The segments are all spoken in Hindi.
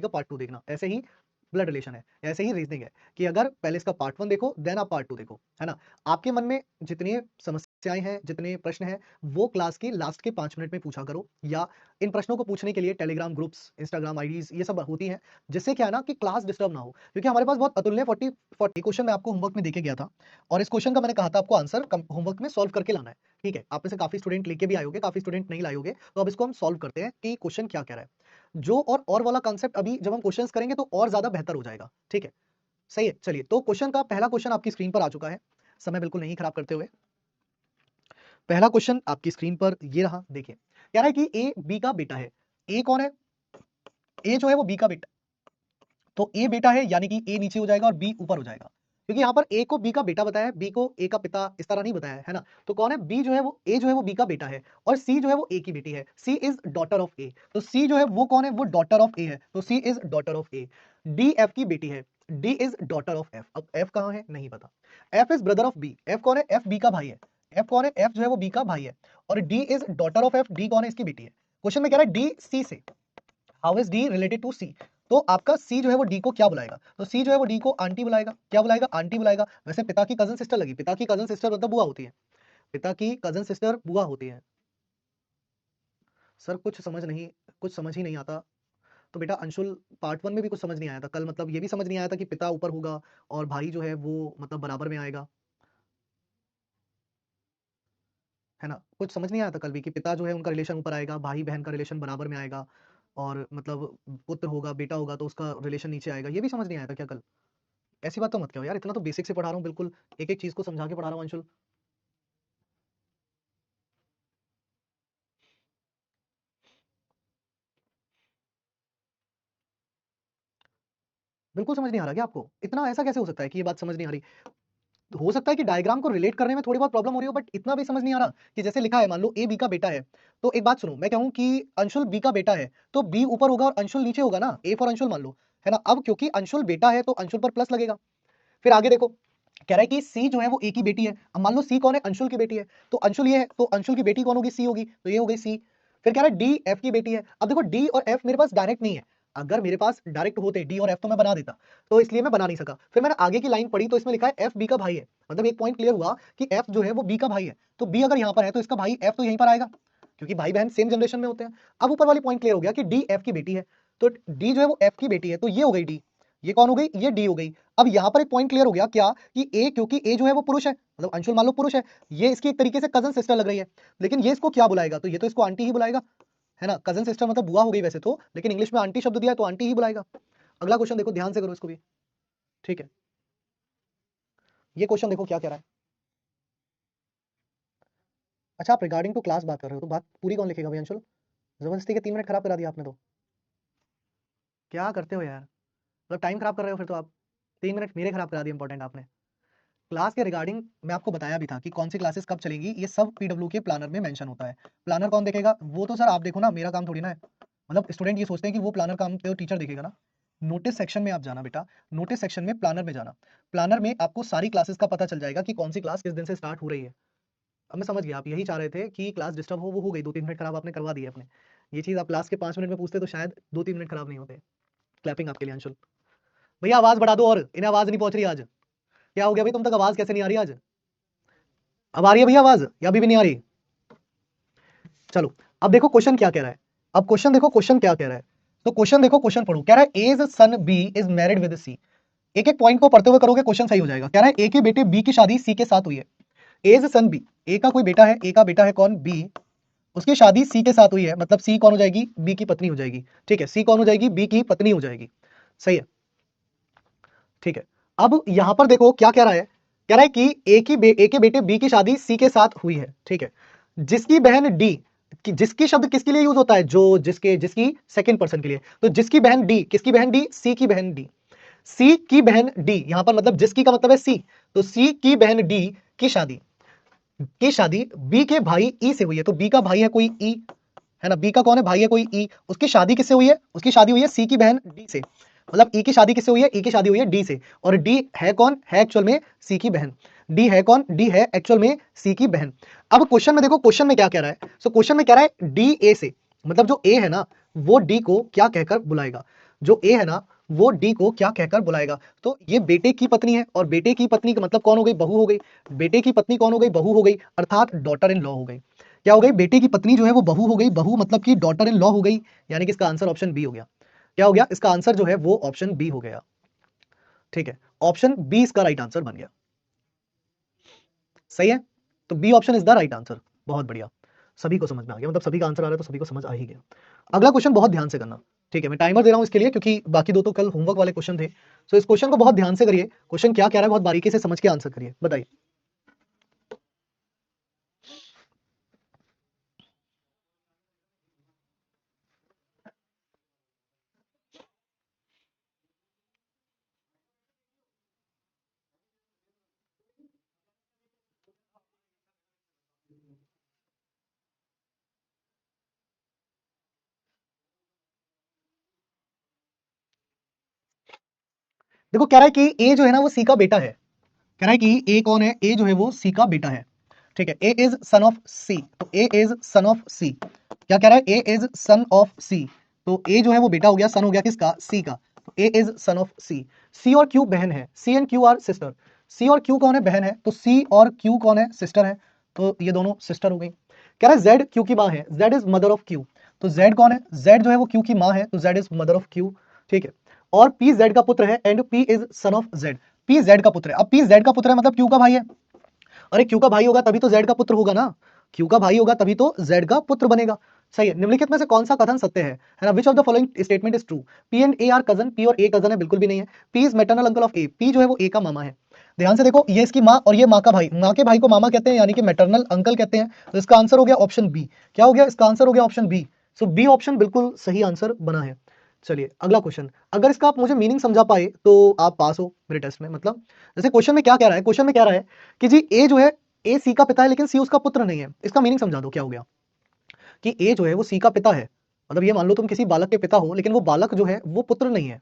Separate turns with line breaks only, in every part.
का पार्ट 2 देखना। ऐसे ही ब्लड रिलेशन है, ऐसे ही रीजनिंग है कि अगर पहले इसका पार्ट 1 देखो देन आप पार्ट 2 देखो, है ना। आपके मन में जितनी समस्याएं हैं, जितने प्रश्न हैं, वो क्लास की लास्ट के 5 मिनट में पूछा करो, या इन प्रश्नों को पूछने के लिए टेलीग्राम ग्रुप्स, इंस्टाग्राम आईडीज ये सब होती हैं, जिससे क्या है ना कि क्लास डिस्टर्ब ना हो। क्योंकि हमारे पास बहुत अतुल्य 40 क्वेश्चन मैं आपको होमवर्क में देके गया था, और इस क्वेश्चन का मैंने कहा था आपको आंसर होमवर्क में सॉल्व करके लाना है, ठीक है। आप में से काफी स्टूडेंट लेके भी आए होगे, काफी स्टूडेंट नहीं लाए होगे, तो अब इसको हम सॉल्व करते हैं कि क्वेश्चन क्या कह रहा है। जो और वाला कॉन्सेप्ट अभी जब हम क्वेश्चंस करेंगे तो और ज्यादा बेहतर हो जाएगा, ठीक है। सही है, चलिए तो क्वेश्चन का पहला क्वेश्चन आपकी स्क्रीन पर आ चुका है, समय बिल्कुल नहीं खराब करते हुए। पहला क्वेश्चन आपकी स्क्रीन पर ये रहा, देखिए कह रहा है कि ए बी का बेटा है। ए कौन है? ए जो है वो बी का बेटा, तो ए बेटा है यानी कि ए नीचे हो जाएगा और बी ऊपर हो जाएगा, क्योंकि यहाँ पर ए को बी का बेटा बताया है, बी को ए का पिता इस तरह नहीं बताया है ना। तो कौन है? बी जो है वो, ए जो है वो बी का बेटा है, और सी जो है वो ए की बेटी है। सी इज डॉटर ऑफ ए, तो सी जो है वो कौन है? वो डॉटर ऑफ ए है, तो C is daughter of A. D F की बेटी है, D is daughter of F. अब एफ कहाँ है नहीं पता। F is brother of B, F कौन है? एफ बी का भाई है। एफ कौन है? एफ जो है वो बी का भाई है। और D is daughter of F, D कौन है? इसकी बेटी है। क्वेश्चन में कह रहा है डी सी से, how is D related to C. तो आपका सी जो है वो डी को क्या बुलाएगा? तो सी जो है वो डी को आंटी बुलाएगा। क्या बुलाएगा? आंटी बुलाएगा। वैसे पिता की कजन सिस्टर लगी, पिता की कजन सिस्टर मतलब बुआ होती है, पिता की कजन सिस्टर बुआ होती है। सर कुछ समझ ही नहीं आता। तो बेटा अंशुल, पार्ट 1 में भी कुछ समझ नहीं आया था कल, मतलब ये भी समझ नहीं आया था कि पिता ऊपर होगा और भाई जो है वो मतलब बराबर में आएगा, है ना। कुछ समझ नहीं आया था कल भी कि पिता जो है उनका रिलेशन ऊपर आएगा, भाई बहन का रिलेशन बराबर में आएगा, और मतलब पुत्र होगा, बेटा होगा तो उसका रिलेशन नीचे आएगा। ये भी समझ नहीं आया था क्या कल? ऐसी बात तो मत कहो यार, इतना तो बेसिक से पढ़ा रहा हूँ, बिल्कुल एक एक चीज को समझा के पढ़ा रहा हूँ अंशुल। बिल्कुल समझ नहीं आ रहा क्या आपको? इतना ऐसा कैसे हो सकता है कि ये बात समझ नहीं आ रही? हो सकता है कि डायग्राम को रिलेट करने में थोड़ी बहुत प्रॉब्लम हो रही हो, बट इतना भी समझ नहीं आ रहा कि जैसे लिखा है, मान लो ए बी का बेटा है, तो एक बात सुनो, मैं कहूँ कि अंशुल बी का बेटा है, तो बी ऊपर होगा और अंशुल नीचे होगा ना, ए फॉर अंशुल मान लो, है ना। अब क्योंकि अंशुल बेटा है तो अंशुल पर प्लस लगेगा। फिर आगे देखो, कह रहा है कि सी जो है वो ए की बेटी है। अब मान लो सी कौन है? अंशुल की बेटी है, तो अंशुल ये है, तो अंशुल की बेटी कौन होगी? सी होगी, तो ये हो गई सी। फिर कह रहा है डी एफ की बेटी है। अब देखो डी और एफ मेरे पास डायरेक्ट नहीं है, अगर मेरे पास डायरेक्ट होते डी और एफ तो मैं बना देता, तो इसलिए मैं बना नहीं सका। फिर मैंने आगे की लाइन पढ़ी तो इसमें लिखा है एफ बी का भाई है, मतलब एक पॉइंट क्लियर हुआ कि एफ जो है वो बी का भाई है, तो बी अगर यहाँ पर है तो इसका भाई एफ तो यहीं पर आएगा, क्योंकि भाई बहन सेम जनरेशन में होते हैं। अब ऊपर वाली पॉइंट क्लियर हो गया कि डी एफ की बेटी है, तो डी जो है वो एफ की बेटी है, तो ये हो गई डी, ये कौन हो गई? ये डी हो गई। अब यहाँ पर एक पॉइंट क्लियर हो गया क्या कि ए, क्योंकि ए जो है वो पुरुष है, मतलब अंशुल मान लो पुरुष है, ये इसकी एक तरीके से कजन सिस्टर लग रही है, लेकिन ये इसको क्या बुलाएगा? तो ये तो इसको आंटी ही बुलाएगा, है ना। कजन सिस्टर मतलब बुआ हो गई वैसे तो, लेकिन इंग्लिश में आंटी शब्द दिया है तो आंटी ही बुलाएगा। अगला क्वेश्चन देखो, ध्यान से करो इसको भी, ठीक है। ये क्वेश्चन देखो क्या कह रहा है। अच्छा, आप रिगार्डिंग टू क्लास बात कर रहे हो, तो बात पूरी कौन लिखेगा भाई अंशुल? जबरदस्ती के 3 मिनट खराब करा दिया आपने, तो क्या करते हो यार, मतलब टाइम खराब कर रहे हो फिर तो आप। 3 मिनट मेरे खराब करा दिए इंपॉर्टेंट आपने। क्लास के रिगार्डिंग मैं आपको बताया भी था कि कौन सी क्लासेस कब चलेंगी, ये सब पीडब्ल्यू के प्लानर में मेंशन होता है। प्लानर कौन देखेगा? वो तो सर आप देखो ना, मेरा काम थोड़ी ना है। मतलब स्टूडेंट ये सोचते हैं कि वो प्लानर काम तो टीचर देखेगा ना। नोटिस सेक्शन में आप जाना बेटा, नोटिस सेक्शन में प्लानर में जाना, प्लानर में आपको सारी क्लासेस का पता चल जाएगा कि कौन सी क्लास किस दिन से स्टार्ट हो रही है। अब मैं समझ गया, आप यही चाह रहे थे कि क्लास डिस्टर्ब हो, वो हो गई, 2-3 मिनट खराब आपने करवा दिए अपने। ये चीज़ आप क्लास के 5 मिनट में पूछते तो शायद 2-3 मिनट खराब नहीं होते। क्लैपिंग आपके लिए अंशुल। भैया आवाज़ बढ़ा दो, और इन्हें आवाज़ नहीं पहुंच रही आज। क्या हो गया भाई, तुम तक आवाज़ कैसे नहीं आ रही आज? अब आ रही है भैया आवाज़ या अभी भी नहीं आ रही? चलो अब देखो क्वेश्चन क्या कह रहा है। अब क्वेश्चन देखो, क्वेश्चन क्या कह रहा है। तो क्वेश्चन देखो, क्वेश्चन पढ़ो। कह रहा है as son B is married with C. एक एक पॉइंट को पढ़ते हुए करोगे क्वेश्चन सही हो जाएगा। कह रहा है ए के बेटे बी की शादी सी के साथ हुई है। एज सन बी, ए का कोई बेटा है, ए का बेटा है कौन? बी। उसकी शादी सी के साथ हुई है, मतलब सी कौन हो जाएगी? बी की पत्नी हो जाएगी, ठीक है। सी कौन हो जाएगी? बी की पत्नी हो जाएगी, सही है, ठीक है। अब यहां पर देखो क्या कह रहा है। कह रहा है कि ए के बेटे बी की शादी सी के साथ हुई है, ठीक है। जिसकी बहन डी, जिसकी शब्द किसके लिए यूज होता है? जो, जिसके, जिसकी सेकंड पर्सन के लिए। तो जिसकी बहन डी, किसकी बहन डी? सी की बहन डी। सी की बहन डी, यहां पर मतलब जिसकी का मतलब है सी, तो सी की बहन डी की शादी बी के भाई ई से हुई है। तो बी का भाई है कोई ई, है ना। बी का कौन है? भाई है कोई ई। उसकी शादी किससे हुई है? उसकी शादी हुई है सी की बहन डी से, मतलब ई की शादी किससे हुई है? ई की शादी हुई है डी से। और डी है कौन? है एक्चुअल में सी की बहन। डी है कौन? डी है एक्चुअल में सी की बहन। अब क्वेश्चन में देखो, क्वेश्चन में क्या कह रहा है। सो क्वेश्चन में कह रहा है डी ए से, मतलब जो ए है ना वो डी को क्या कहकर बुलाएगा? जो ए है ना वो डी को क्या कहकर बुलाएगा। तो ये बेटे की पत्नी है, और बेटे की पत्नी का मतलब कौन हो गई, बहू हो गई। बेटे की पत्नी कौन हो गई, बहू हो गई, अर्थात डॉटर इन लॉ हो गई। क्या हो गई, बेटे की पत्नी जो है वो बहू हो गई, बहू मतलब कि डॉटर इन लॉ हो गई, यानी कि इसका आंसर ऑप्शन बी हो गया। क्या हो गया, इसका आंसर जो है वो ऑप्शन बी हो गया। ठीक है, ऑप्शन बी इसका राइट आंसर बन गया। सही है, तो B option is the right answer. बहुत बढ़िया, सभी को समझ में आ गया, मतलब सभी का आंसर आ रहा है तो सभी को समझ आ ही गया। अगला क्वेश्चन बहुत ध्यान से करना। ठीक है, मैं टाइमर दे रहा हूं इसके लिए, क्योंकि बाकी दो तो कल होमवर्क वाले क्वेश्चन थे। तो इस क्वेश्चन को बहुत ध्यान से करिए, क्वेश्चन क्या कह रहा है बहुत बारीकी से समझ के आंसर करिए। बताइए। देखो कह रहा है कि ए जो है ना वो सी का बेटा है। कह रहा है कि ए कौन है, ए जो है वो सी का बेटा है। ठीक है, ए इज सन ऑफ सी, तो ए इज सन ऑफ सी। क्या कह रहा है, ए इज सन ऑफ सी, तो ए जो है वो बेटा हो गया, सन हो गया किसका, सी का। तो ए इज सन ऑफ सी। सी और क्यू बहन है, सी एंड क्यू आर सिस्टर। सी और क्यू कौन है, बहन है, तो सी और क्यू कौन है, सिस्टर है। तो ये दोनों सिस्टर हो गई। कह रहा है जेड क्यू की माँ है, Z is mother of Q. तो जेड कौन है, जेड जो है वो क्यू की माँ है, तो Z is mother of Q. ठीक है, और पी जेड का पुत्र है, and P is son of Z. P Z का पुत्र है, अब पी जेड का पुत्र है मतलब क्यू का भाई है। अरे क्यू का भाई होगा तभी तो जेड का पुत्र होगा ना, क्यू का भाई होगा तभी तो जेड का पुत्र बनेगा। सही है, निम्नलिखित में से कौन सा कथन सत्य है ना, which of the following statement is true. P and A R cousin, P और ए कजन है, बिल्कुल भी नहीं है। P is maternal uncle of A, P जो है वो ए का मामा है। ध्यान से देखो, ये इसकी माँ और ये माँ का भाई, माँ के भाई को मामा कहते हैं, यानी कि मैटरनल अंकल कहते हैं। तो इसका आंसर हो गया ऑप्शन बी। क्या हो गया, इसका आंसर हो गया ऑप्शन बी। सो बी ऑप्शन बिल्कुल सही आंसर बना है। चलिए अगला क्वेश्चन, अगर इसका आप मुझे मीनिंग समझा पाए तो आप पास हो मेरे टेस्ट में। मतलब जैसे क्वेश्चन में क्या कह रहा है, क्वेश्चन में कह रहा है कि जी ए जो है, ए सी का पिता है लेकिन सी उसका पुत्र नहीं है। इसका मीनिंग समझा दो, क्या हो गया कि ए जो है वो सी का पिता है, मतलब ये मान लो तुम किसी बालक के पिता हो, लेकिन वो बालक जो है वो पुत्र नहीं है।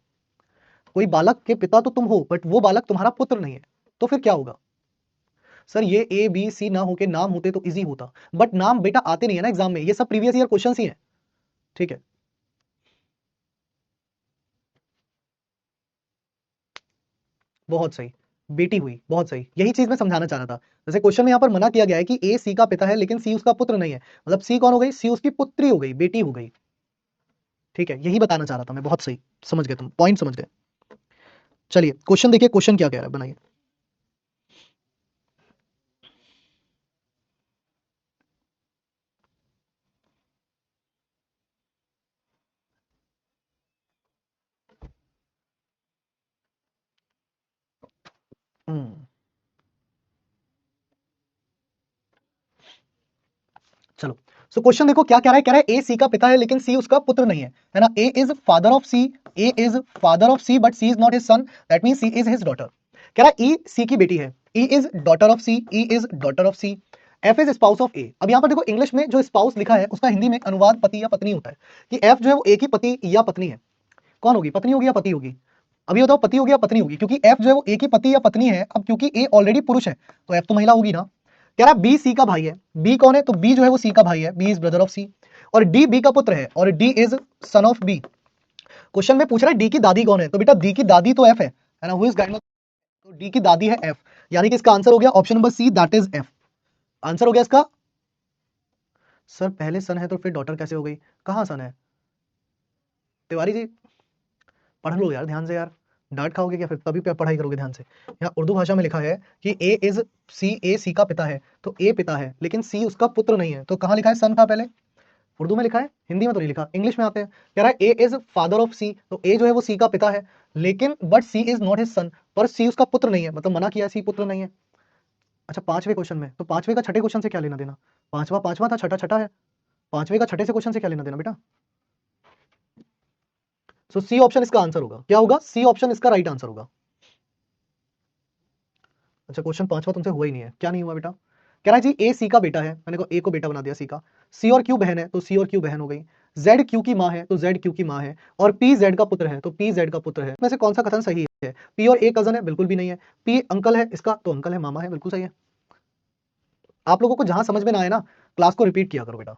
कोई बालक के पिता तो तुम हो, बट वो बालक तुम्हारा पुत्र नहीं है, तो फिर क्या होगा। सर ये ए बी सी ना होके नाम होते तो इजी होता, बट नाम बेटा आते नहीं है ना एग्जाम में, ये सब प्रीवियस ईयर क्वेश्चन ही है। ठीक है, बहुत सही, बेटी हुई, बहुत सही, यही चीज मैं समझाना चाह रहा था। जैसे क्वेश्चन में यहाँ पर मना किया गया है कि ए सी का पिता है लेकिन सी उसका पुत्र नहीं है, मतलब सी कौन हो गई, सी उसकी पुत्री हो गई, बेटी हो गई। ठीक है, यही बताना चाह रहा था मैं, बहुत सही समझ गए, तुम पॉइंट समझ गए। चलिए क्वेश्चन देखिए, क्वेश्चन क्या कह रहा है, बनाइए। हम्म, चलो। सो क्वेश्चन देखो क्या कह रहा है, कह रहा है ए सी का पिता है लेकिन सी उसका पुत्र नहीं है ना। A is father of C, A is father of C but C is not his son, that means C is his daughter. कह रहा है ई सी की बेटी है, E is daughter of C, E is daughter of C. F is spouse of A. अब यहाँ पर देखो इंग्लिश में जो स्पाउस लिखा है उसका हिंदी में अनुवाद पति या पत्नी होता है, कि एफ जो है वो ए की पति या पत्नी है। कौन होगी, पत्नी होगी या पति होगी। अभी बताओ पति होगी या पत्नी होगी, क्योंकि एफ जो है वो ए की पति या पत्नी है। अब क्योंकि ए ऑलरेडी पुरुष है तो एफ तो महिला होगी ना। कह रहा बी सी का भाई है, बी कौन है, तो बी जो है वो सी का भाई है, B is brother of C. और डी बी का पुत्र है, और D is son of B. Question में पूछ रहा है डी की दादी कौन है, तो बेटा डी की दादी तो एफ है ना, हु इज गाइड, तो डी की दादी है एफ, यानी कि इसका आंसर हो गया option number C, that is F. Answer हो गया इसका। सर पहले सन है तो फिर डॉटर कैसे हो गई, कहां सन है, तिवारी जी पढ़ लो यार ध्यान से यार, डांट खाओगे क्या फिर, तभी पढ़ाई करोगे ध्यान से। यहाँ उर्दू भाषा में लिखा है कि ए इज सी, ए सी का पिता है, तो ए पिता है लेकिन सी उसका पुत्र नहीं है, तो कहाँ लिखा है, सन था पहले, उर्दू में लिखा है, हिंदी में तो नहीं लिखा, इंग्लिश में आते हैं। कह रहा है ए इज फादर ऑफ सी, तो ए जो है वो सी का पिता है, लेकिन but C is not his son, पर सी उसका पुत्र नहीं है, मतलब मना किया सी पुत्र नहीं है। अच्छा पांचवें क्वेश्चन में, तो पांचवें का छठे क्वेश्चन से क्या लेना देना, पांचवा पांचवा था, छठा छठा है, पांचवें का छठे से क्वेश्चन से क्या लेना देना बेटा। सो सी ऑप्शन इसका आंसर होगा, क्या होगा, सी ऑप्शन इसका राइट आंसर होगा। अच्छा क्वेश्चन पांचवा तुमसे हुआ ही नहीं है, क्या नहीं हुआ बेटा। कह रहा है जी ए सी का बेटा है, मैंने को ए को बेटा बना दिया सी का। सी और क्यू बहन है, तो सी और क्यू बहन हो गई। जेड क्यू की माँ है, तो जेड क्यू की माँ है। और पी जेड का पुत्र है, तो पी जेड का पुत्र है। में से कौन सा कथन सही है, पी और ए कजन है, बिल्कुल भी नहीं है। पी अंकल है इसका, तो अंकल है, मामा है, बिल्कुल सही है। आप लोगों को जहां समझ में ना आए ना, क्लास को रिपीट किया करो बेटा,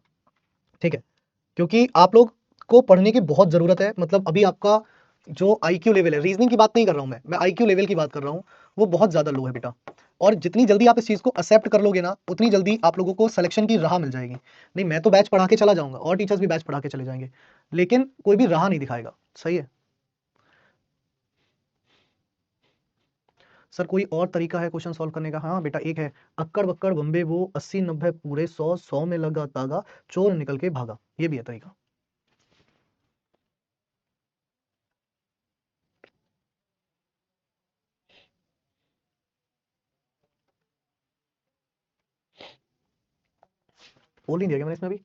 ठीक है, क्योंकि आप लोग को पढ़ने की बहुत जरूरत है। मतलब अभी आपका जो आईक्यू लेवल है, रीजनिंग की बात नहीं कर रहा हूं मैं आईक्यू लेवल की बात कर रहा हूं, वो बहुत ज्यादा लो है बेटा। और जितनी जल्दी आप इस चीज को एक्सेप्ट कर लोगे ना, उतनी जल्दी आप लोगों को सिलेक्शन की राह मिल जाएगी। नहीं मैं तो बैच पढ़ा के चला जाऊंगा और टीचर्स भी बैच पढ़ा के चले जाएंगे, लेकिन कोई भी राह नहीं दिखाएगा। सही है सर, कोई और तरीका है क्वेश्चन सॉल्व करने का? हाँ बेटा एक है, अक्कड़ बक्कड़ बम्बे वो 80-90 पूरे 100 में लगा तागा, चोर निकल के भागा। ये भी है तरीका। बोल नहीं दिया क्या मैंने इसमें अभी?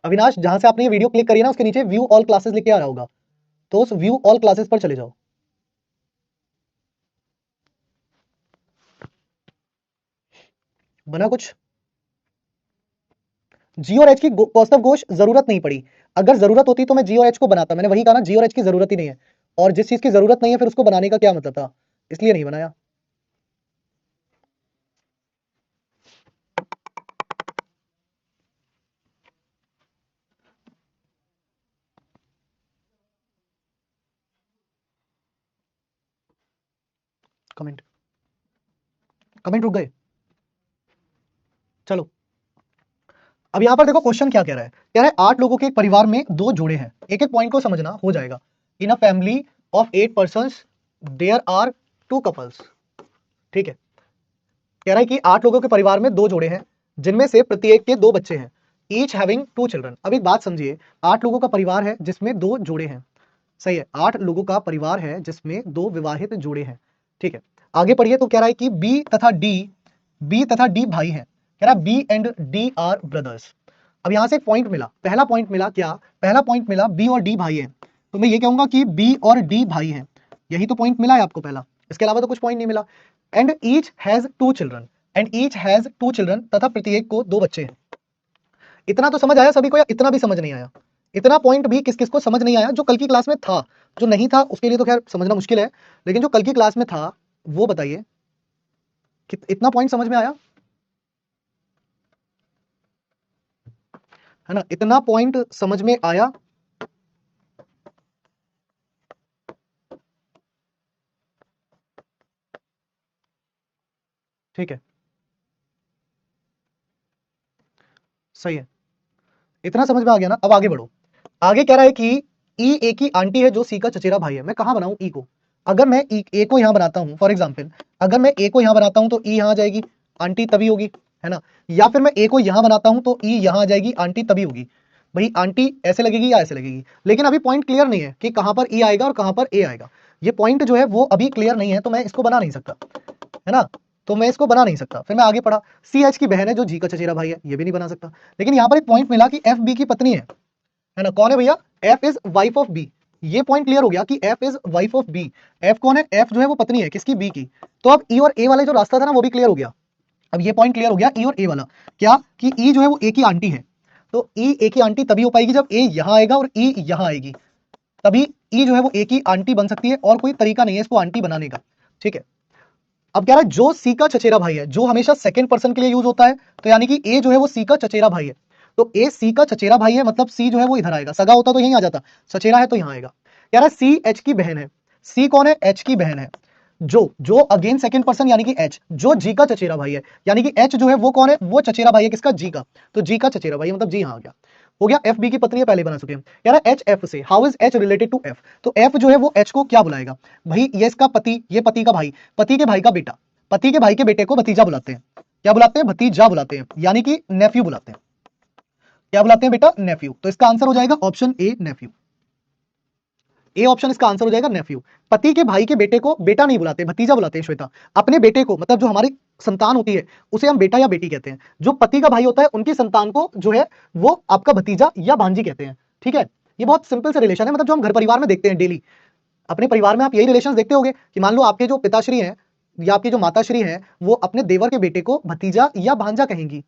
अविनाश, जहां से आपने ये वीडियो क्लिक करी है ना, उसके नीचे व्यू ऑल क्लासेस लिख के आ रहा होगा, तो उस व्यू ऑल क्लासेस पर चले जाओ। बना कुछ? जी और एच की कौस्तव घोष जरूरत नहीं पड़ी। अगर जरूरत होती तो मैं जी और एच को बनाता। मैंने वही कहा ना, जी और एच की जरूरत ही नहीं है, और जिस चीज की जरूरत नहीं है फिर उसको बनाने का क्या मतलब था, इसलिए नहीं बनाया। कमेंट कमेंट रुक गए। चलो अब यहां पर देखो क्वेश्चन क्या कह रहा है। कह रहा है 8 लोगों के एक परिवार में 2 जोड़े हैं। एक एक पॉइंट को समझना हो जाएगा। In a family of 8 persons there are 2 couples. ठीक है, कह रहा है कि 8 लोगों के परिवार में 2 जोड़े हैं, जिनमें से प्रत्येक के 2 बच्चे हैं, ईच हैविंग 2 चिल्ड्रन। अब एक बात समझिए, 8 लोगों का परिवार है जिसमें 2 जोड़े हैं। सही है, 8 लोगों का परिवार है जिसमें 2 विवाहित जोड़े हैं। ठीक है, आगे पढ़िए तो कह रहा है कि बी तथा डी भाई हैं। कह रहा है B and D are brothers. अब यहां से एक पॉइंट मिला, पहला पॉइंट मिला क्या? पहला पॉइंट मिला बी और डी भाई हैं, तो मैं ये कहूंगा कि बी और डी भाई हैं। यही तो पॉइंट मिला है आपको पहला, इसके अलावा तो कुछ पॉइंट नहीं मिला। And each has 2 children, and each has 2 children, तथा प्रत्येक को 2 बच्चे हैं। इतना तो समझ आया सभी को, या इतना भी समझ नहीं आया? इतना पॉइंट भी किस किस को समझ नहीं आया? जो कल की क्लास में था, जो नहीं था उसके लिए तो खैर समझना मुश्किल है, लेकिन जो कल की क्लास में था वो बताइए कि इतना पॉइंट समझ में आया है ना? इतना पॉइंट समझ में आया? ठीक है, सही है, इतना समझ में आ गया ना? अब आगे बढ़ो। आगे कह रहा है कि ई ए की आंटी है जो सी का चचेरा भाई है। मैं कहां बनाऊं ई को? अगर मैं ए को यहां बनाता हूं, फॉर एग्जाम्पल अगर मैं ए को यहां बनाता हूं तो ई यहां आ जाएगी, आंटी तभी होगी, है ना? या फिर मैं ए को यहां बनाता हूं तो ई यहां आ जाएगी, आंटी तभी होगी। भाई आंटी ऐसे लगेगी या ऐसे लगेगी, लेकिन अभी पॉइंट क्लियर नहीं है कि कहां पर ई आएगा और कहां पर ए आएगा। ये पॉइंट जो है वो अभी क्लियर नहीं है, तो मैं इसको बना नहीं सकता, है ना? तो मैं इसको बना नहीं सकता। फिर मैं आगे पढ़ा, सी एच की बहन है जो जी का चचेरा भाई है, ये भी नहीं बना सकता। लेकिन यहां पर एक पॉइंट मिला कि एफ बी की पत्नी है ना? कौन है भैया? F is wife of B. ये पॉइंट क्लियर हो गया कि F is wife of B. F कौन है? एफ जो है वो पत्नी है किसकी? बी की। तो अब ई और ए वाला जो रास्ता था ना वो भी क्लियर हो गया। अब ये पॉइंट क्लियर हो गया ई और ए वाला, क्या कि ई जो है वो ए की आंटी है। तो ई ए की आंटी तभी हो पाएगी जब ए यहां आएगा और ई यहां आएगी, तभी ई जो है वो ए की आंटी बन सकती है, और कोई तरीका नहीं है इसको आंटी बनाने का। ठीक है, अब कह रहा है जो सी का चचेरा भाई है, जो हमेशा सेकंड पर्सन के लिए यूज होता है, तो यानी कि ए जो है वो सी का चचेरा भाई है। तो ए सी का चचेरा भाई है, मतलब सी जो है वो इधर आएगा, सगा होता तो यहीं आ जाता, चचेरा है तो यहां आएगा। कह रहा है सी एच की बहन है। सी कौन है? एच की बहन है। जो जो अगेन सेकंड पर्सन यानी कि एच, जो जी का चचेरा भाई है, यानी कि एच जो है वो कौन है? वो चचेरा भाई है किसका? जी का। तो जी का चचेरा भाई मतलब जी यहां आ गया, हो गया। एफ बी की पत्नी है, पहले बना चुके हैं। कह रहा है एच एफ से, how is H related to F? तो एफ जो है वो एच को क्या बुलाएगा? भाई ये इसका पति, ये पति का भाई, पति के भाई का बेटा, पति के भाई के बेटे को भतीजा बुलाते हैं। क्या बुलाते हैं? भतीजा बुलाते हैं, यानी कि नेफ्यू बुलाते हैं। क्या बुलाते हैं बेटा? नेफ्यू। तो इसका आंसर हो जाएगा option A, nephew. A option इसका आंसर हो जाएगा, नेफ्यू। पति के भाई के बेटे को बेटा नहीं बुलाते, भतीजा बुलाते हैं श्वेता। अपने बेटे को, मतलब जो हमारी संतान होती है उसे हम बेटा या बेटी कहते हैं। जो पति का भाई होता है उनकी संतान को जो है वो आपका भतीजा या भांजी कहते हैं। ठीक है, ये बहुत सिंपल से रिलेशन है, मतलब जो हम घर परिवार में देखते हैं डेली। अपने परिवार में आप यही रिलेशन देखते होंगे कि मान लो आपके जो पिताश्री हैं या आपकी जो माताश्री हैं वो अपने देवर के बेटे को भतीजा या भांजा कहेंगी।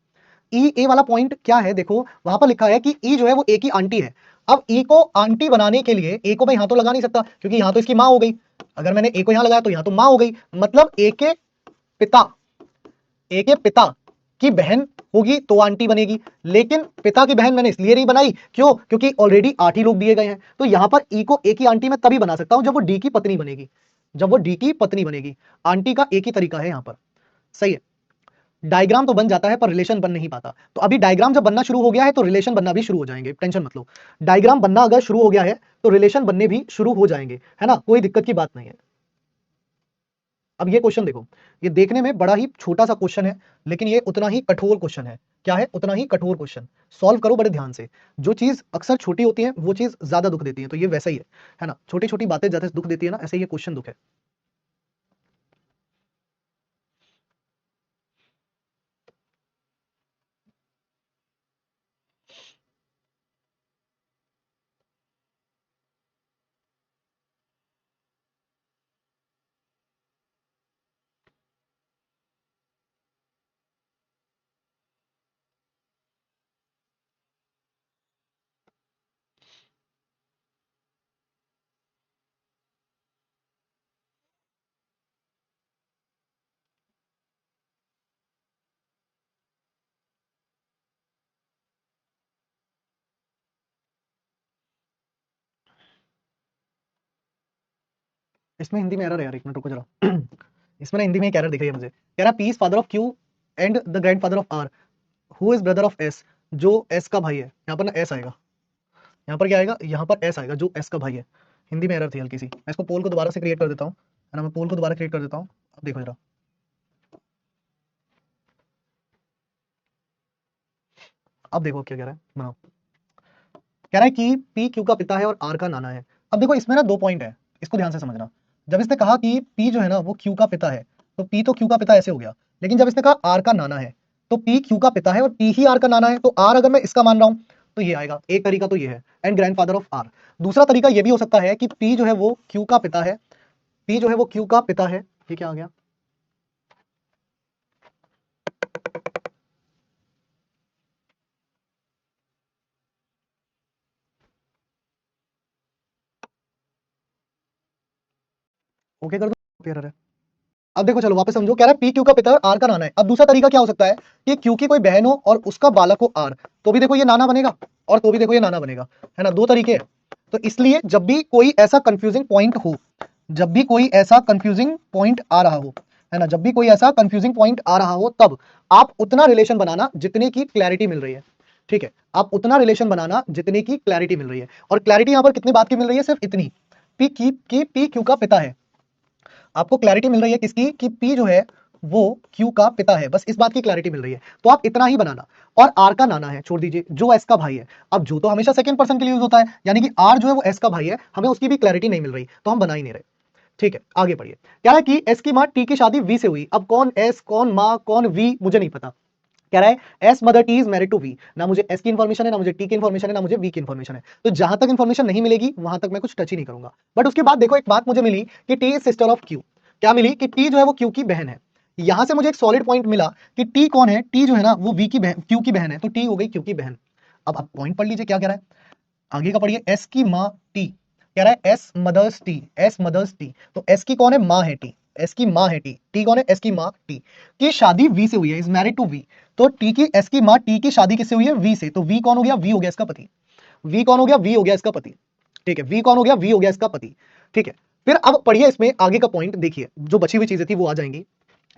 ई ए वाला पॉइंट क्या है? देखो वहां पर लिखा है कि ई जो है वो ए की आंटी है। अब ए को आंटी बनाने के लिए ए को मैं यहां तो लगा नहीं सकता क्योंकि यहां तो इसकी मां हो गई, अगर मैंने ए को यहां लगाया तो यहां तो मां हो गई, मतलब ए के पिता की बहन होगी तो आंटी बनेगी, लेकिन पिता की बहन मैंने इसलिए नहीं बनाई, क्यों? क्योंकि ऑलरेडी 8 ही लोग दिए गए हैं। तो यहां पर ई को ए की आंटी मैं तभी बना सकता हूं जब वो डी की पत्नी बनेगी, जब वो डी की पत्नी बनेगी। आंटी का एक ही तरीका है यहां पर, सही है। डायग्राम तो बन जाता है पर रिलेशन बन नहीं पाता। तो अभी डायग्राम जब बनना शुरू हो गया है तो रिलेशन बनना भी शुरू हो जाएंगे, टेंशन मत लो। डायग्राम बनना अगर शुरू हो गया है तो रिलेशन बनने भी शुरू हो जाएंगे, है ना, कोई दिक्कत की बात नहीं है। अब ये क्वेश्चन देखो, ये देखने में बड़ा ही छोटा सा क्वेश्चन है, लेकिन ये उतना ही कठोर क्वेश्चन है। क्या है? उतना ही कठोर क्वेश्चन। सॉल्व करो बड़े ध्यान से। जो चीज अक्सर छोटी होती है वो चीज ज्यादा दुख देती है, तो ये वैसा ही है ना, छोटी छोटी बातें ज्यादा दुख देती है ना, ऐसे ये क्वेश्चन दुख है। इसमें हिंदी में एरर है यार, एक मिनट रुको जरा। इसमें ना हिंदी में एक एरर दिख रही है मुझे। कह रहा P is father of Q and the grandfather of R, who is brother of S, जो एस का भाई है। यहाँ पर ना एस आएगा, यहाँ पर क्या आएगा, यहाँ पर एस आएगा, जो एस का भाई है। हिंदी में एरर थी हल्की सी, मैं इसको पोल को दोबारा से क्रिएट कर देता हूँ, है ना, मैं पोल को दोबारा क्रिएट कर देता हूँ। अब देखो जरा, अब देखो क्या कह रहा है, बनाओ। कह रहा है कि पी क्यू का पिता है और आर का नाना है। अब देखो इसमें ना दो पॉइंट है, इसको ध्यान से समझना। जब इसने कहा कि पी जो है ना वो क्यू का पिता है, तो पी तो क्यू का पिता ऐसे हो गया, लेकिन जब इसने कहा आर का नाना है, तो पी क्यू का पिता है और पी ही आर का नाना है, तो आर अगर मैं इसका मान रहा हूं तो ये आएगा। एक तरीका तो ये है, एंड ग्रैंडफादर ऑफ आर। दूसरा तरीका ये भी हो सकता है कि पी जो है वो क्यू का पिता है, पी जो है वो क्यू का पिता है। ये क्या आ गया? ओके कर दो, एरर है। अब देखो चलो वापस समझो, कह रहा है पी क्यू का पिता है, आर का नाना है। अब दूसरा तरीका क्या हो सकता है कि क्यू की कोई बहन हो और उसका बालक हो आर, तो भी देखो ये नाना बनेगा, और तो भी देखो ये नाना बनेगा, है ना, दो तरीके हैं। तो इसलिए जब भी कोई ऐसा कंफ्यूजिंग पॉइंट हो, जब भी कोई ऐसा कंफ्यूजिंग पॉइंट आ रहा हो, है ना, जब भी कोई ऐसा कंफ्यूजिंग पॉइंट आ रहा हो, तब आप उतना रिलेशन बनाना जितने की क्लैरिटी मिल रही है। ठीक है, आप उतना रिलेशन बनाना जितने की क्लैरिटी मिल रही है। और क्लैरिटी यहां पर कितनी बात की मिल रही है? सिर्फ इतनी, पी क्यू का पिता है। आपको क्लैरिटी मिल रही है किसकी? कि P जो है वो Q का पिता है, बस इस बात की क्लैरिटी मिल रही है। तो आप इतना ही बनाना। और R का नाना है, छोड़ दीजिए, जो S का भाई है। अब जो तो हमेशा सेकंड पर्सन के लिए यूज होता है, यानी कि R जो है वो S का भाई है, हमें उसकी भी क्लैरिटी नहीं मिल रही, तो हम बना ही नहीं रहे। ठीक है, आगे पढ़िए। कह रहा है कि S की मां T की शादी V से हुई। अब कौन S, कौन मां, कौन V, मुझे नहीं पता। कह रहा है S mother T is married to V. ना मुझे एस की इन्फॉर्मेशन है, ना मुझे टी की इन्फॉर्मेशन है, ना मुझे वी की इन्फॉर्मेशन है। तो जहां तक इन्फॉर्मेशन नहीं मिलेगी वहां तक मैं कुछ टच ही नहीं करूंगा। बट उसके बाद देखो एक बात मुझे मिली कि T is sister of Q. क्या मिली? कि टी जो है वो क्यू की बहन है। यहां से मुझे एक सॉलिड पॉइंट मिला कि टी कौन है? टी जो है ना वो वी की बहन, क्यू की बहन है, तो टी हो गई क्यू की बहन। अब आप पॉइंट पढ़ लीजिए क्या कह रहा है, आगे का पढ़िए। एस की माँ टी, कह रहा है S mother's T, S mother's T, तो एस की कौन है? माँ है टी, एस की माँ है टी, टी कौन है? एस की माँ टी की शादी वी से हुई है, इज मैरिड टू वी। तो टी की, एस की माँ टी की शादी किससे हुई है? वी से। तो वी कौन हो गया? वी हो गया इसका पति। वी कौन हो गया? वी हो गया इसका पति। ठीक है, वी कौन हो गया? वी हो गया इसका पति। ठीक है, फिर अब पढ़िए इसमें आगे का पॉइंट देखिए, जो बची हुई चीजें थी वो आ जाएंगी।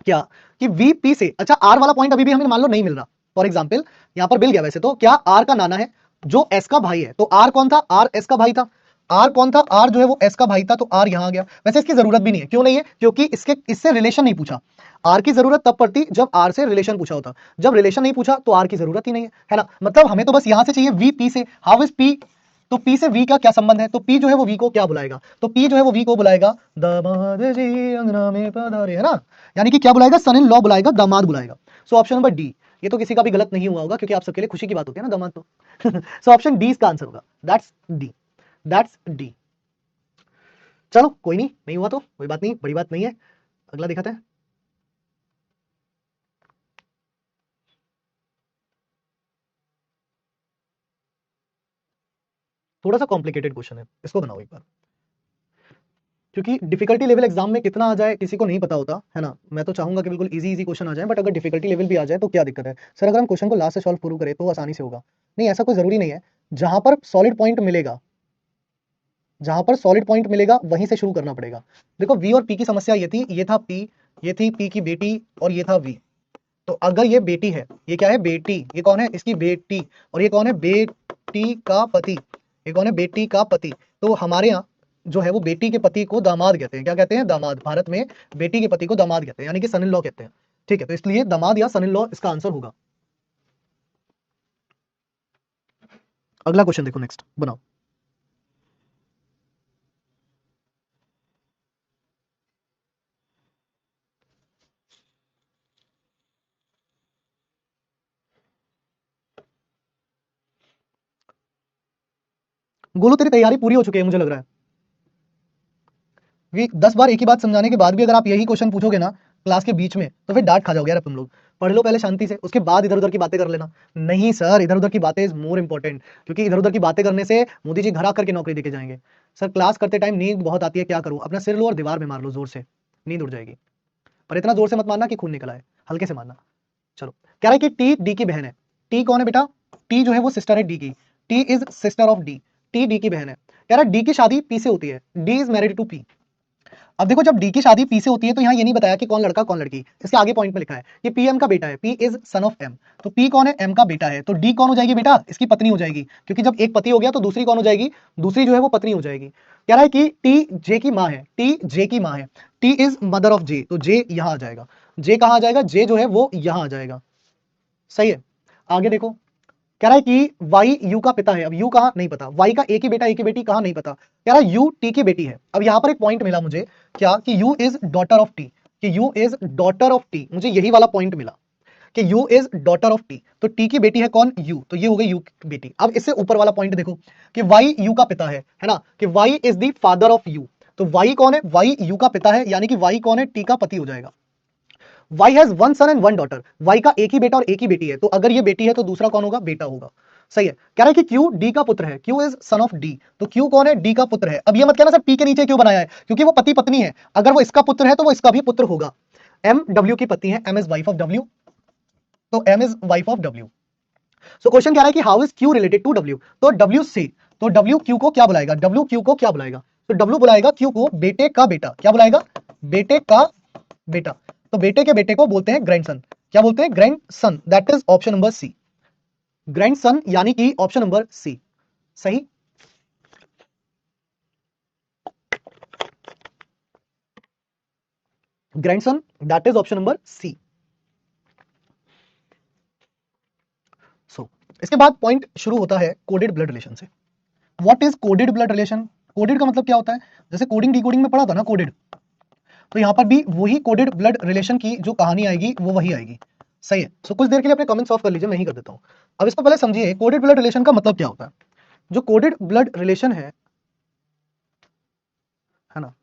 क्या? कि वी पी से, अच्छा आर वाला पॉइंट अभी भी हमें मान लो नहीं मिल रहा। फॉर एग्जाम्पल यहां पर मिल गया वैसे तो, क्या आर का नाना है जो एस का भाई है, तो आर कौन था? आर एस का भाई था। आर कौन था? आर जो है वो एस का भाई था, तो आर यहां आ गया। वैसे इसकी जरूरत भी नहीं है, क्यों नहीं है? क्योंकि इससे रिलेशन नहीं पूछा। आर की जरूरत तब पड़ती जब आर से रिलेशन पूछा होता, जब रिलेशन नहीं पूछा तो आर की जरूरत ही नहीं है ना। मतलब हमें तो बस यहां से चाहिए वी पी से। How is P? तो पी से वी का क्या संबंध है? तो पी जो है वो वी को क्या बुलाएगा? तो पी जो है वो वी को बुलाएगा दामाद जी अंगना में पधारे, है ना, यानी कि क्या बुलाएगा? सन इन लॉ बुलाएगा, दामाद बुलाएगा। So option number D. ये तो किसी का भी गलत नहीं हुआ होगा, क्योंकि आप सबके लिए खुशी की बात होती है ना दामाद तो। सो ऑप्शन डी इसका आंसर होगा, दैट्स डी, दैट्स डी। चलो कोई नहीं, नहीं हुआ तो कोई बात नहीं, बड़ी बात नहीं है। अगला दिखाते हैं। थोड़ा सा कॉम्प्लिकेटेड क्वेश्चन है, इसको बनाओ एक बार, क्योंकि डिफिकल्टी लेवल एग्जाम में कितना आ जाए किसी को नहीं पता होता है ना। मैं तो चाहूंगा कि बिल्कुल इजी क्वेश्चन आ जाए, बट अगर डिफिकल्टी लेवल भी आ जाए तो क्या दिक्कत है सर, अगर हम क्वेश्चन को लास्ट से सॉल्व शुरू करें तो आसानी से होगा। नहीं, ऐसा कोई जरूरी नहीं है, जहां पर सॉलिड पॉइंट मिलेगा, जहां पर सॉलिड पॉइंट मिलेगा वहीं से शुरू करना पड़ेगा। देखो वी और पी की समस्या ये थी, ये था पी, ये थी पी की बेटी और ये था वी। तो अगर ये बेटी है, ये क्या है बेटी, ये कौन है इसकी बेटी, और ये कौन है बेटी का पति, ये कौन है बेटी का पति। तो हमारे यहाँ जो है वो बेटी के पति को दामाद कहते हैं, क्या कहते हैं दामाद, भारत में बेटी के पति को दामाद कहते हैं, यानी कि सन इन लॉ कहते हैं। ठीक है, तो इसलिए दामाद या सन इन लॉ इसका आंसर होगा। अगला क्वेश्चन देखो, नेक्स्ट बनाओ। गोलू तेरी तैयारी पूरी हो चुकी है मुझे लग रहा है। 10 बार एक ही बात समझाने के बाद भी अगर आप यही क्वेश्चन पूछोगे ना क्लास के बीच में तो फिर डांट खा जाओगे यार। तुम लोग पढ़ लो पहले शांति से, उसके बाद इधर उधर की बातें कर लेना। नहीं सर, इधर उधर की बातें इज मोर इंपॉर्टेंट, क्योंकि इधर उधर की बातें करने से मोदी जी घर आकर के नौकरी देके जाएंगे। सर क्लास करते टाइम नींद बहुत आती है, क्या करूं, अपना सिर लो और दीवार में मार लो जोर से, नींद उड़ जाएगी। पर इतना जोर से मत मारना कि खून निकल आए, हल्के से मारना। चलो, कह रहा है कि टी डी की बहन है। टी कौन है बेटा, टी जो है वो सिस्टर है डी की, T is sister of D, T D की बहन है। कह रहा है डी की शादी पी से होती है, D is married to P. अब देखो जब डी की शादी पी से होती है तो यहाँ ये नहीं बताया कि कौन लड़का कौन लड़की, इसके आगे पॉइंट में लिखा है कि पी एम का बेटा है, P is son of M. तो पी कौन है, एम का बेटा है, तो डी कौन हो जाएगी बेटा, इसकी पत्नी हो जाएगी, क्योंकि जब एक पति हो गया तो दूसरी कौन हो जाएगी, दूसरी जो है वो पत्नी हो जाएगी। कह रहा है कि टी जे की माँ है, टी जे की माँ है, टी इज मदर ऑफ जे, तो जे यहाँ आ जाएगा। जे कहाँ आ जाएगा, जे जो है वो यहाँ आ जाएगा। सही है, आगे देखो। कह रहा है कि वाई यू का पिता है, अब यू कहा नहीं पता, वाई का एक ही बेटा एक ही बेटी कहा नहीं पता। कह रहा है यू टी की बेटी है। अब यहां पर एक पॉइंट मिला मुझे, क्या कि U is daughter of T, कि U is daughter of T, मुझे यही वाला पॉइंट मिला कि U is daughter of T, तो टी की बेटी है कौन, यू, तो ये हो गई यू की बेटी। अब इससे ऊपर वाला पॉइंट देखो कि वाई यू का पिता है ना, कि Y is the father of U, तो वाई कौन है, वाई यू का पिता है, यानी कि वाई कौन है, टी का पति हो जाएगा। Y has one son and one daughter, Y का एक ही बेटा और एक ही बेटी है, तो अगर ये बेटी है तो दूसरा कौन होगा, बेटा होगा। सही है, कह रहा है कि क्यू डी का पुत्र है, Q is son of D, तो क्यू कौन है, डी का पुत्र है। अब ये मत कहना सर पी के नीचे क्यों बनाया है, क्योंकि वो पति पत्नी है, अगर वो इसका पुत्र है तो वो इसका भी पुत्र होगा। एम डब्ल्यू की पत्नी है, M is wife of W, तो M is wife of W. So question कह रहा है कि how is Q related to W, तो डब्ल्यू से, तो डब्ल्यू क्यू को क्या बुलाएगा, डब्ल्यू क्यू को क्या बुलाएगा, तो डब्ल्यू बुलाएगा क्यू को बेटे का बेटा, क्या बुलाएगा, बेटे का बेटा, तो बेटे के बेटे को बोलते हैं ग्रैंडसन, क्या बोलते हैं, grandson, that is option number C, grandson यानी कि ऑप्शन नंबर सी। सही, grandson that is option number C. So इसके बाद पॉइंट शुरू होता है कोडेड ब्लड रिलेशन से। What is coded blood relation, coded का मतलब क्या होता है, जैसे कोडिंग डिकोडिंग में पढ़ा था ना कोडेड, तो यहां पर भी वही कोडेड ब्लड रिलेशन की जो कहानी आएगी वो वही आएगी। सही है, सो कुछ देर के लिए अपने कमेंट्स ऑफ कर लीजिए, मैं ही कर देता हूं। अब इसको पहले समझिए कोडेड ब्लड रिलेशन का मतलब क्या होता है। जो कोडेड ब्लड रिलेशन है ना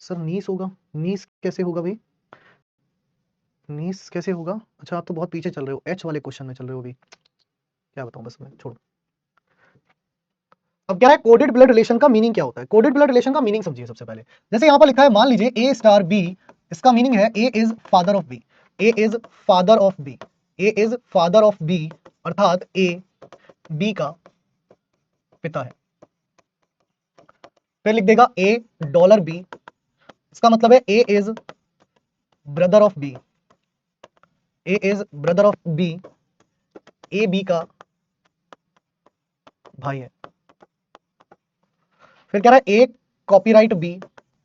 सर, नीस होगा, नीस कैसे होगा भाई, नीस कैसे होगा, अच्छा आप तो बहुत पीछे चल रहे हो, एच वाले क्वेश्चन में चल रहे हो अभी, क्या बताऊं बस, मैं छोड़ो। अब क्या है कोडेड ब्लड रिलेशन का मीनिंग क्या होता है, कोडेड ब्लड रिलेशन का मीनिंग समझिए सबसे पहले। जैसे यहां पर लिखा है, मान लीजिए ए स्टार बी, इसका मीनिंग है A is father of B, A is father of B, A is father of B, अर्थात ए बी का पिता है। फिर लिख देगा ए डॉलर बी, इसका मतलब है A is brother of B, A is brother of B, A B का भाई है। फिर कह रहा है ए कॉपीराइट बी,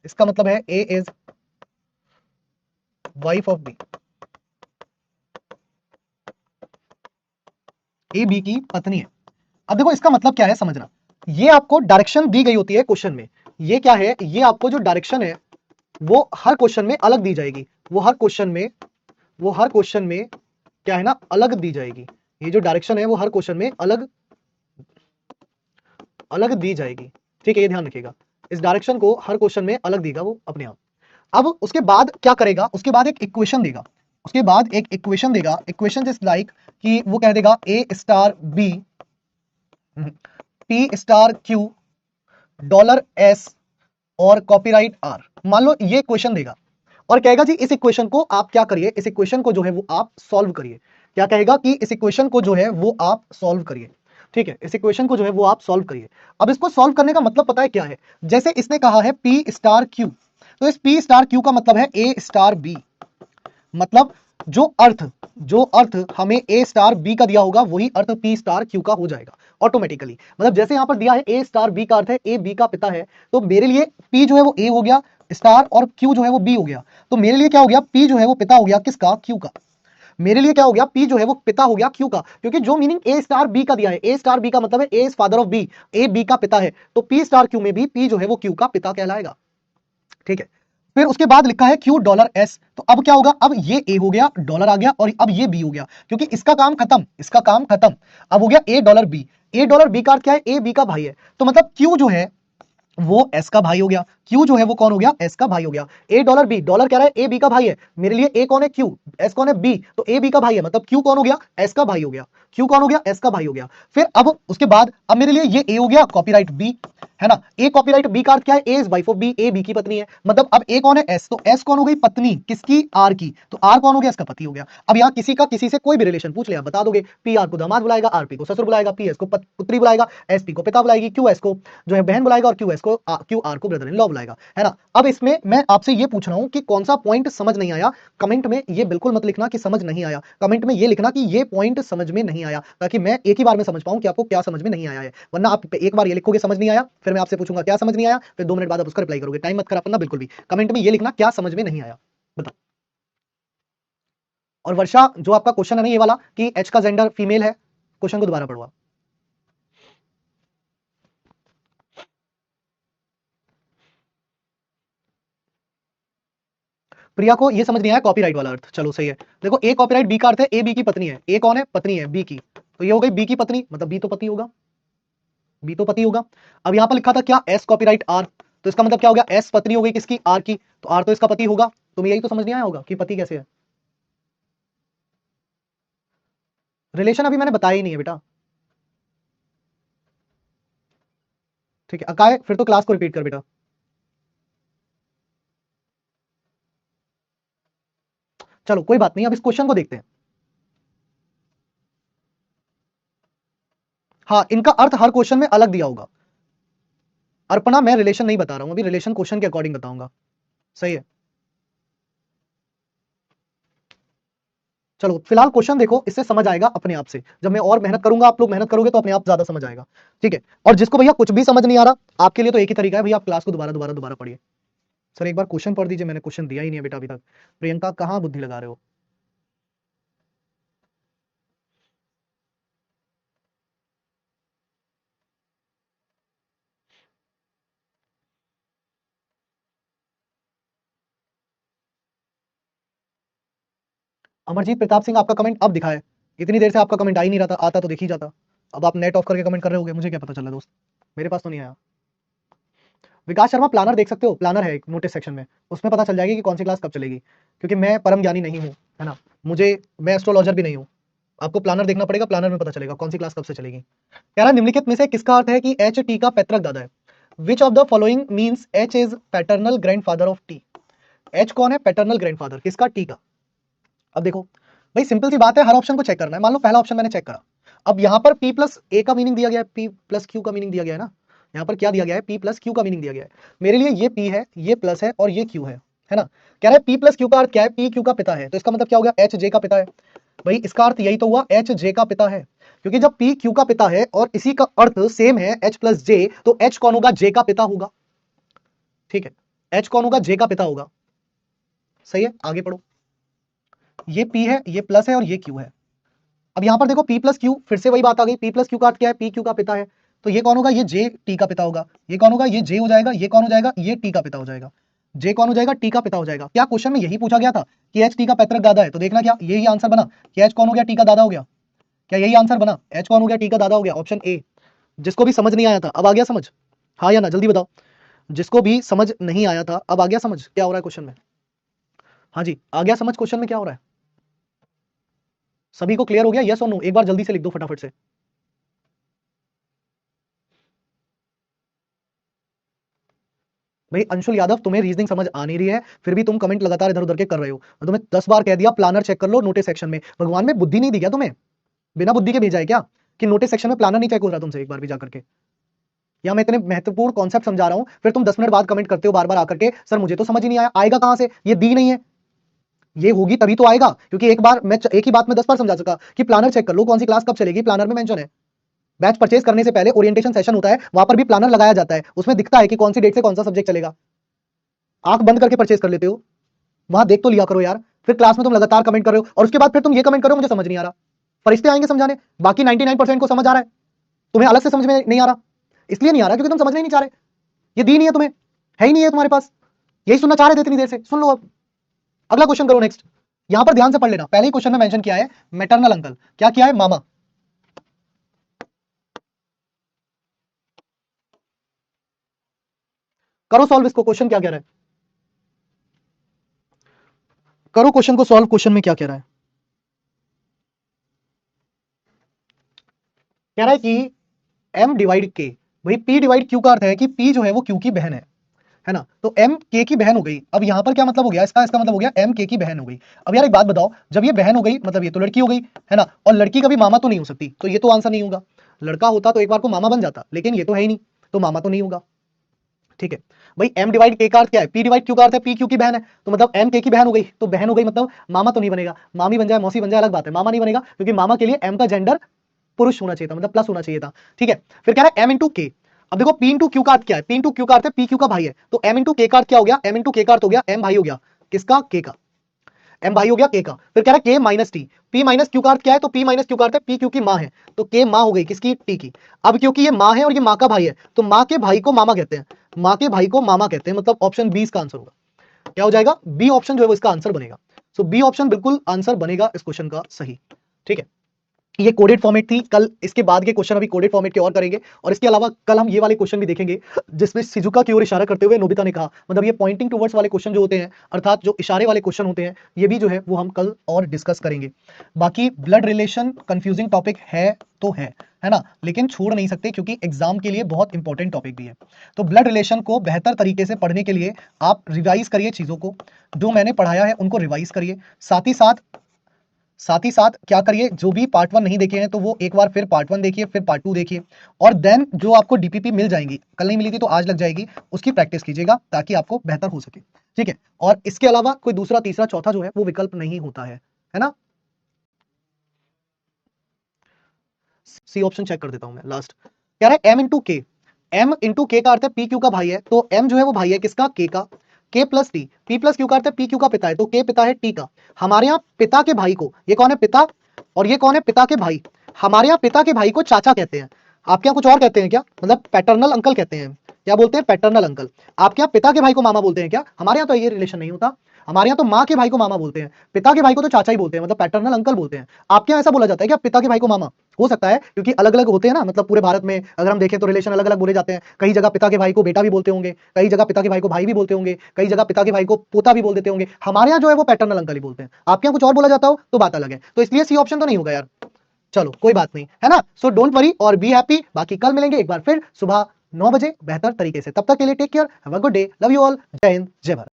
इसका मतलब है A is wife of B, A B की पत्नी है। अब देखो इसका मतलब क्या है समझना, ये आपको डायरेक्शन दी गई होती है क्वेश्चन में, ये क्या है, ये आपको जो डायरेक्शन है वो हर क्वेश्चन में अलग दी जाएगी, वो हर क्वेश्चन में, वो हर क्वेश्चन में क्या है ना अलग दी जाएगी, ये जो डायरेक्शन है वो हर क्वेश्चन में अलग अलग दी जाएगी। ठीक है, ये ध्यान रखिएगा, इस डायरेक्शन को हर क्वेश्चन में अलग देगा वो अपने आप। अब उसके बाद क्या करेगा, उसके बाद एक इक्वेशन देगा, उसके बाद एक इक्वेशन देगा, इक्वेशन जस्ट लाइक कि वो कह देगा A star B P star Q $S और कॉपीराइट R। मान लो ये क्वेश्चन देगा और कहेगा जी इस इक्वेशन को आप क्या करिए, इस इक्वेशन को जो है वो आप सॉल्व करिए। क्या कहेगा कि इस इक्वेशन को जो है वो आप सॉल्व करिए। ठीक है, इस इक्वेशन को जो है वो आप सॉल्व करिए। अब इसको सॉल्व करने का मतलब पता है क्या है? जैसे इसने कहा है P स्टार Q, तो इस P स्टार Q का मतलब है A स्टार B। मतलब जो अर्थ हमें A स्टार B का दिया होगा वही अर्थ P स्टार Q का हो जाएगा ऑटोमेटिकली। मतलब जैसे यहां पर दिया है A स्टार B का अर्थ है A B का पिता है, तो मेरे लिए P जो है वो A हो गया स्टार और Q जो है वो B हो गया। तो मेरे लिए क्या हो गया? P जो है वो पिता हो गया किसका? Q का। मेरे लिए क्या हो गया? P जो है वो पिता हो गया Q का, क्योंकि जो मीनिंग A स्टार B का दिया है, A स्टार B का मतलब है A is father of B, A B का पिता है, तो P स्टार Q में भी P जो है वो Q का पिता कहलाएगा। ठीक है, फिर उसके बाद लिखा है $S, तो अब क्या होगा? अब ये A हो गया, डॉलर आ गया, और अब ये B हो गया, क्योंकि इसका काम खत्म। अब हो गया $B। $B का अर्थ क्या है? A B का भाई है, तो मतलब Q जो है वो S का भाई हो गया। Q जो है वो कौन हो गया? S का भाई हो गया। $B, डॉलर कह रहा है A B का भाई है, मेरे लिए A कौन है? Q, S कौन है? B, तो A B का भाई है, मतलब Q कौन हो गया? S का भाई हो गया। Q कौन हो गया? S का भाई हो गया। फिर अब उसके बाद अब मेरे लिए ये A हो गया, कॉपीराइट B है ना। A कॉपीराइट B का अर्थ क्या है? A is wife of B, A B की पत्नी है, मतलब अब A कौन है? S, तो S कौन हो गई? पत्नी किसकी? R की, तो R कौन हो गया? इसका पति हो गया। अब यहाँ किसी का किसी से कोई भी रिलेशन पूछ लिया बता दोगे। P R को दामाद बुलाएगा, R P को ससुर बुलाएगा, P S को पुत्री बुलाएगा, S P को पिता बुलाएगी, Q S को जो है बहन बुलाएगा, और Q R को ब्रदर इन लॉ बुलाएगा, है ना। अब इसमें मैं आपसे ये पूछ रहा हूं कि कौन सा पॉइंट समझ नहीं आया। कमेंट में ये बिल्कुल मत लिखना कि समझ नहीं आया, कमेंट में ये लिखना कि ये पॉइंट समझ में नहीं आया, ताकि मैं एक ही बार में समझ पाऊं कि आपको क्या समझ में नहीं आया है। वरना आप एक बार ये लिखोगे समझ नहीं आया, फिर मैं आपसे पूछूंगा क्या समझ नहीं आया, फिर 2 मिनट बाद आप उसका रिप्लाई करोगे। टाइम मत खराब करना बिल्कुल भी, कमेंट में ये लिखना क्या समझ में नहीं आया, बताओ। और वर्षा, जो आपका क्वेश्चन है ना ये वाला कि एच का जेंडर फीमेल है, क्वेश्चन को दोबारा पढ़ो आप। प्रिया को ये समझ नहीं आया कॉपीराइट वाला अर्थ, चलो सही है। देखो ए कॉपीराइट बी का अर्थ है ए बी की पत्नी है। ए कौन है? पत्नी है बी की, तो ये हो गई बी की पत्नी, मतलब बी तो पति होगा, बी तो पति होगा। अब यहां पर लिखा था क्या? एस कॉपीराइट आर, तो इसका मतलब क्या हो गया? एस पत्नी हो गई किसकी? आर की, तो आर तो इसका पति होगा। तुम्हें यही तो समझ नहीं आया होगा कि पति कैसे है। रिलेशन अभी मैंने बताया ही नहीं है बेटा। ठीक है अकाय, फिर तो क्लास को रिपीट कर बेटा। चलो कोई बात नहीं, अब इस क्वेश्चन को देखते हैं। हाँ, इनका अर्थ हर क्वेश्चन में अलग दिया होगा। अर्पणा, मैं रिलेशन नहीं बता रहा हूं अभी, रिलेशन क्वेश्चन के अकॉर्डिंग बताऊंगा। सही है, चलो फिलहाल क्वेश्चन देखो, इससे समझ आएगा अपने आप से। जब मैं और मेहनत करूंगा, आप लोग मेहनत करोगे तो अपने आप ज्यादा समझ आएगा। ठीक है, और जिसको भैया कुछ भी समझ नहीं आ रहा, आपके लिए तो एक ही तरीका है भैया, आप क्लास को दोबारा दोबारा दोबारा पढ़िए। सर एक बार क्वेश्चन पढ़ दीजिए, मैंने क्वेश्चन दिया ही नहीं है बेटा अभी तक। प्रियंका कहाँ बुद्धि लगा रहे हो? अमरजीत प्रताप सिंह, आपका कमेंट अब दिखा है, इतनी देर से आपका कमेंट आ ही नहीं रहा था, आता तो देख ही जाता। अब आप नेट ऑफ करके कमेंट कर रहे होगे, मुझे क्या पता चला दोस्त, मेरे पास तो नहीं आया। विकास शर्मा, प्लानर देख सकते हो, प्लानर है एक नोटिस सेक्शन में, उसमें पता चल जाएगी कि कौन सी क्लास कब चलेगी, क्योंकि मैं परम ज्ञानी नहीं हूँ, है ना, मैं एस्ट्रोलॉजर भी नहीं हूँ। आपको प्लानर देखना पड़ेगा, प्लानर में पता चलेगा कौन सी क्लास कब से चलेगी। कह रहा निम्नलिखित में से किसका अर्थ है कि एच टी का पैतृक दादा है? Which of the following means H is paternal grandfather of T? H कौन है पैटर्नल ग्रैंडफादर किसका? टी का। अब देखो भाई, सिंपल सी बात है, हर ऑप्शन को चेक करना है। मान लो पहला ऑप्शन मैंने चेक करा, अब यहां पर p प्लस ए का मीनिंग दिया गया है, p प्लस क्यू का मीनिंग दिया गया है ना। यहाँ पर क्या दिया गया है? p प्लस क्यू का मीनिंग दिया गया है। मेरे लिए ये p है, ये प्लस है, और ये q है ना। कह रहा है p प्लस क्यू का अर्थ क्या है? p क्यू का पिता है, तो इसका मतलब क्या हो गया? h j का पिता है। भाई इसका अर्थ यही तो हुआ, h j का पिता है, क्योंकि जब p q का पिता है और इसी का अर्थ सेम है h प्लस j, तो h कौन होगा? j का पिता होगा। ठीक है, h कौन होगा? j का पिता होगा। सही है, आगे पढ़ो। ये p है, ये प्लस है, और ये q है। अब यहां पर देखो p प्लस क्यू, फिर से वही बात आ गई, p प्लस क्यू का अर्थ क्या है? p क्यू का पिता है, तो ये कौन होगा? ये j t का पिता होगा। ये कौन होगा? ये j हो जाएगा। ये कौन हो जाएगा? ये t का पिता हो जाएगा। j कौन हो जाएगा? t का पिता हो जाएगा। क्या क्वेश्चन में यही पूछा गया था कि h t का पैतृक दादा है? तो देखना क्या यही आंसर बना कि h कौन हो गया? t का दादा हो गया। क्या यही आंसर बना? h कौन हो गया? t का दादा हो गया, ऑप्शन ए। जिसको भी समझ नहीं आया था अब आ गया समझ, हाँ या ना, जल्दी बताओ। जिसको भी समझ नहीं आया था अब आ गया समझ क्या हो रहा है क्वेश्चन में? हाँ जी, आ गया समझ क्वेश्चन में क्या हो रहा है? सभी को क्लियर हो गया? यस और नो, एक बार जल्दी से लिख दो फटाफट से। भाई अंशुल यादव, तुम्हें रीजनिंग समझ आ नहीं रही है, फिर भी तुम कमेंट लगातार इधर उधर के कर रहे हो। मैं तुम्हें 10 बार कह दिया प्लानर चेक कर लो नोटिस सेक्शन में। भगवान में बुद्धि नहीं दी क्या तुम्हें? बिना बुद्धि के भेजा है क्या कि नोटिस सेक्शन में प्लानर नहीं चेक हो रहा तुमसे एक बार भी जाकर के? या मैं इतने महत्वपूर्ण कॉन्सेप्ट समझा रहा हूं, फिर तुम 10 मिनट बाद कमेंट करते हो बार बार आकर के, सर मुझे तो समझ ही नहीं आया। आएगा कहां से? ये दी नहीं है, ये होगी तभी तो आएगा। क्योंकि एक ही बात में 10 बार समझा चुका कि प्लानर चेक कर लो, कौन सी क्लास कब चलेगी, प्लानर में मेंशन है। बैच परचेज करने से पहले ओरिएंटेशन सेशन होता है, वहां पर भी प्लानर लगाया जाता है, उसमें दिखता है कि कौन सी डेट से कौन सा सब्जेक्ट चलेगा। आंख बंद करके परचेज कर लेते हो, वहां देख तो लिया करो यार। फिर क्लास में तुम लगातार कमेंट कर रहे हो और उसके बाद फिर तुम ये कमेंट करो मुझे समझ नहीं आ रहा। फरिश्ते आएंगे समझाने, बाकी 99% को समझ आ रहा है, तुम्हें अलग से समझ में नहीं आ रहा। इसलिए नहीं आ रहा क्योंकि तुम समझना ही नहीं चाह रहे। ये दी नहीं है तुम्हें, है ही नहीं है तुम्हारे पास। यही सुनना चाह रहे थे इतनी देर से, सुन लो अब। अगला क्वेश्चन करो नेक्स्ट। यहां पर ध्यान से पढ़ लेना, पहले ही क्वेश्चन में मेंशन किया है मैटरनल अंकल, क्या किया है? मामा। करो सॉल्व इसको, क्वेश्चन क्या कह रहा है, करो क्वेश्चन को सॉल्व। क्वेश्चन में क्या कह रहा है? कह रहा है कि m डिवाइड k। भाई p डिवाइड q का अर्थ है कि p जो है वो q की बहन है ना? तो m k की बहन हो गई। अब यहां पर क्या मतलब हो गया इसका? इसका मतलब हो गया m k की बहन हो गई। अब यार एक बात बताओ, जब ये बहन हो गई मतलब ये तो लड़की हो गई है ना, और लड़की कभी मामा तो नहीं हो सकती, तो ये तो आंसर नहीं होगा। लड़का होता तो एक बार को मामा बन जाता, लेकिन ये तो है ही नहीं, तो मामा तो नहीं होगा। ठीक है भाई, m डिवाइड k का अर्थ क्या है? p डिवाइड q का अर्थ है p q की बहन है, तो मतलब m k की बहन हो गई, तो बहन हो गई मतलब मामा तो नहीं बनेगा। मामी बन जाए, मौसी बन जाए अलग बात है, मामा नहीं बनेगा, क्योंकि मामा के लिए m का जेंडर पुरुष होना चाहिए था, मतलब प्लस होना चाहिए था। ठीक है, फिर कह रहा है m इंटू के। अब देखो p इंटू क्यू का अर्थ क्या है? p इंटू क्यू का अर्थ है p क्यू का भाई है, तो m इंटू के का अर्थ क्या हो गया? m इंटू के का अर्थ हो गया m भाई हो गया किसका? k का। m भाई हो गया k का। फिर कह रहा है k minus T. p minus Q का अर्थ क्या है? तो p माइनस क्यू का अर्थ है p क्यू की मां है, तो k मां हो गई किसकी? t की। अब क्योंकि ये मां है और ये मां का भाई है, तो मां के भाई को मामा कहते हैं, मां के भाई को मामा कहते हैं, मतलब ऑप्शन बी इसका आंसर होगा। क्या हो जाएगा? बी ऑप्शन जो है वो इसका आंसर बनेगा। सो बी ऑप्शन बिल्कुल आंसर बनेगा इस क्वेश्चन का सही। ठीक है, ये कोडेड फॉर्मेट थी। कल इसके बाद के क्वेश्चन अभी कोडेड फॉर्मेट के और करेंगे, और इसके अलावा कल हम ये वाले क्वेश्चन भी देखेंगे जिसमें शिजुका की ओर इशारा करते हुए नोबिता ने कहा, मतलब ये पॉइंटिंग टुवर्ड्स वाले क्वेश्चन जो होते हैं, अर्थात जो इशारे वाले क्वेश्चन होते हैं, ये भी जो है वो हम कल और डिस्कस करेंगे। बाकी ब्लड रिलेशन कंफ्यूजिंग टॉपिक है तो है ना, लेकिन छोड़ नहीं सकते क्योंकि एग्जाम के लिए बहुत इंपॉर्टेंट टॉपिक भी है। तो ब्लड रिलेशन को बेहतर तरीके से पढ़ने के लिए आप रिवाइज करिए चीजों को, जो मैंने पढ़ाया है उनको रिवाइज करिए। साथ ही साथ क्या करिए, जो भी पार्ट 1 नहीं देखे हैं तो वो एक बार फिर पार्ट 1 देखिए, फिर पार्ट 2 देखिए, और देन जो आपको डीपीपी मिल जाएंगी, कल नहीं मिली थी तो आज लग जाएगी, उसकी प्रैक्टिस कीजिएगा ताकि आपको बेहतर हो सके। ठीक है, और इसके अलावा कोई दूसरा तीसरा चौथा जो है वो विकल्प नहीं होता है ना। सी ऑप्शन चेक कर देता हूं मैं लास्ट। कह रहा है m इंटू के। m इंटू के का अर्थ है पी क्यू का भाई है, तो m जो है वो भाई है किसका? के का। k plus T, p plus Q का अर्थ है p क्यू का पिता है, तो k पिता है t का। हमारे यहाँ पिता के भाई को, ये कौन है? पिता। और ये कौन है? पिता के भाई। हमारे यहाँ पिता के भाई को चाचा कहते हैं, आपके यहाँ कुछ और कहते हैं क्या? मतलब पैटर्नल अंकल कहते हैं, क्या बोलते हैं? Paternal uncle. आपके यहाँ पिता के भाई को मामा बोलते हैं क्या? हमारे यहाँ तो ये रिलेशन नहीं होता, हमारे यहाँ तो माँ के भाई को मामा बोलते हैं, पिता के भाई को तो चाचा ही बोलते हैं, मतलब पैटर्नल अंकल बोलते हैं। आपके यहाँ ऐसा बोला जाता है क्या पिता के भाई को मामा? हो सकता है क्योंकि अलग अलग होते हैं ना, मतलब पूरे भारत में अगर हम देखें तो रिलेशन अलग अलग बोले जाते हैं। कई जगह पिता के भाई को बेटा भी बोलते होंगे, कई जगह पिता के भाई को भाई भी बोलते होंगे, कई जगह पिता के भाई को पोता भी बोल देते होंगे। हमारे यहाँ जो है वो पैटर्नल अंकल ही बोलते हैं, आपके यहाँ कुछ और बोला जाता हो तो बात अलग है। तो इसलिए सी ऑप्शन तो नहीं होगा यार, चलो कोई बात नहीं, है ना। सो डोंट वरी और बी हैप्पी। बाकी कल मिलेंगे एक बार फिर सुबह 9 बजे बेहतर तरीके से। तब तक के लिए take care, have a good day, love you all, Jai Hind, जय भारत।